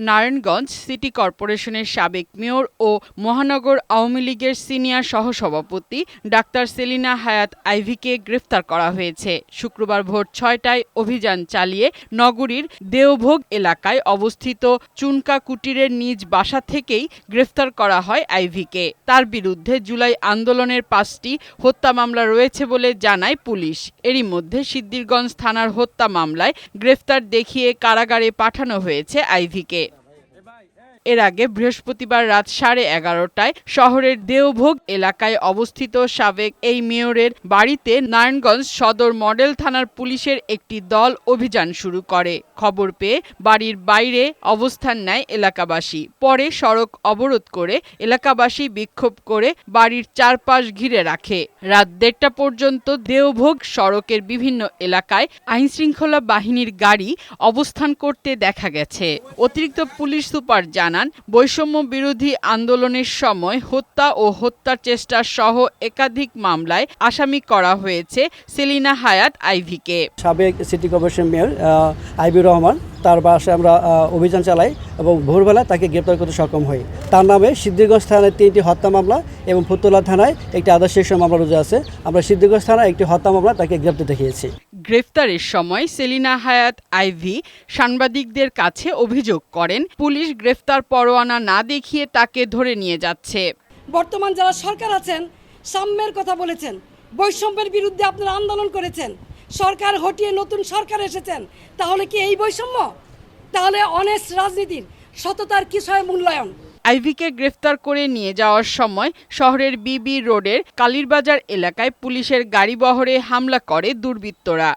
Narayanganj city কর্পোরেশনের সাবেক mayor ও মহানগর আওয়ামী লীগের সিনিয়র সহসভাপতি ডাক্তার সেলিনা হায়াৎ আইভীকে গ্রেফতার করা হয়েছে। শুক্রবার ভোর ৬টায় অভিযান চালিয়ে নগরীর দেওভোগ এলাকায় অবস্থিত চুনকা কুটিরের নিজ বাসা থেকেই গ্রেফতার করা হয় আইভীকে। তার বিরুদ্ধে জুলাই আন্দোলনের ৫টি হত্যা মামলা রয়েছে বলে জানায় পুলিশ। এরই মধ্যে সিদ্ধিরগঞ্জ থানার হত্যা মামলায় গ্রেফতার দেখিয়ে কারাগারে পাঠানো হয়েছে আইভীকে। এর আগে বৃহস্পতিবার রাত 11:30টায় শহরের দেওভোগ এলাকায় অবস্থিত সাবেক এই মেয়রের বাড়িতে নারায়ণগঞ্জ সদর মডেল থানার পুলিশের একটি দল অভিযান শুরু করে। খবর পেয়ে বাড়ির বাইরে অবস্থান নেয় এলাকাবাসী। পরে সড়ক অবরোধ করে এলাকাবাসী বিক্ষোভ করে বাড়ির চারপাশ ঘিরে রাখে। রাত 1:30টা পর্যন্ত দেওভোগ সড়কের বিভিন্ন এলাকায় আইনশৃঙ্খলা বাহিনীর গাড়ি অবস্থান করতে দেখা গেছে। অতিরিক্ত পুলিশ সুপার জানান, বৈষম্য বিরোধী আন্দোলনের সময় হত্যা ও হত্যার চেষ্টা সহ একাধিক মামলায় আসামি করা হয়েছে সেলিনা হায়াৎ আইভীকে। সাবেক সিটি কর্পোরেশন মেয়র আইবির রহমান, তার বাসায় আমরা অভিযান চালাই এবং ভোরবেলা তাকে গ্রেপ্তার করতে সক্ষম হই। তার নামে সিদ্ধিরগঞ্জ থানায় 3টি হত্যা মামলা এবং ফুতুল্লা থানায় একটি আদালত শিক্ষা মামলা রুজু আছে। আমরা সিদ্ধিরগঞ্জ থানায় একটি হত্যা মামলা তাকে গ্রেপ্তার দেখিয়েছি। গ্রেফতারের সময় সেলিনা হায়াৎ আইভী সাংবাদিকদের কাছে অভিযোগ করেন, পুলিশ গ্রেফতার পরোয়ানা না দেখিয়ে তাকে ধরে নিয়ে যাচ্ছে। বর্তমান যারা সরকার আছেন সাম্যের কথা বলেছেন, বৈষম্যের বিরুদ্ধে আপনারা আন্দোলন করেছেন, সরকার হটিয়ে নতুন সরকার এসেছেন, তাহলে কি এই বৈষম্য? তাহলে অনেস্ট রাজনীতির সততার কিসয় মূল্যায়ন? আইভীকে গ্রেফতার করে নিয়ে যাওয়ার সময় শহরের বিবি রোডের কালীরবাজার এলাকায় পুলিশের গাড়িবহরে হামলা করে দুর্বৃত্তরা।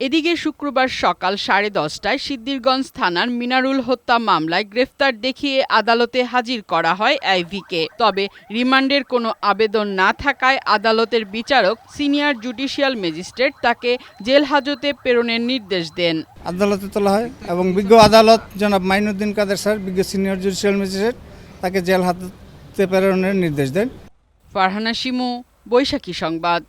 এদিকে শুক্রবার সকাল 10:30টায় সিদ্ধিরগঞ্জ থানার মিনারুল হত্যা মামলায় গ্রেফতার দেখিয়ে আদালতে হাজির করা হয় আইভীকে। তবে রিমান্ডের কোনো আবেদন না থাকায় আদালতের বিচারক সিনিয়র জুডিশিয়াল ম্যাজিস্ট্রেট তাকে জেল হাজতে প্রেরণের নির্দেশ দেন। আদালতে তোলা হয় এবং বিজ্ঞ আদালত জনাব মাইনুদ্দিন কাদের স্যার, বিজ্ঞ সিনিয়র জুডিশিয়াল ম্যাজিস্ট্রেট, তাকে জেল হাজতে প্রেরণের নির্দেশ দেন। ফারহানা শিমু, বৈশাখী সংবাদ।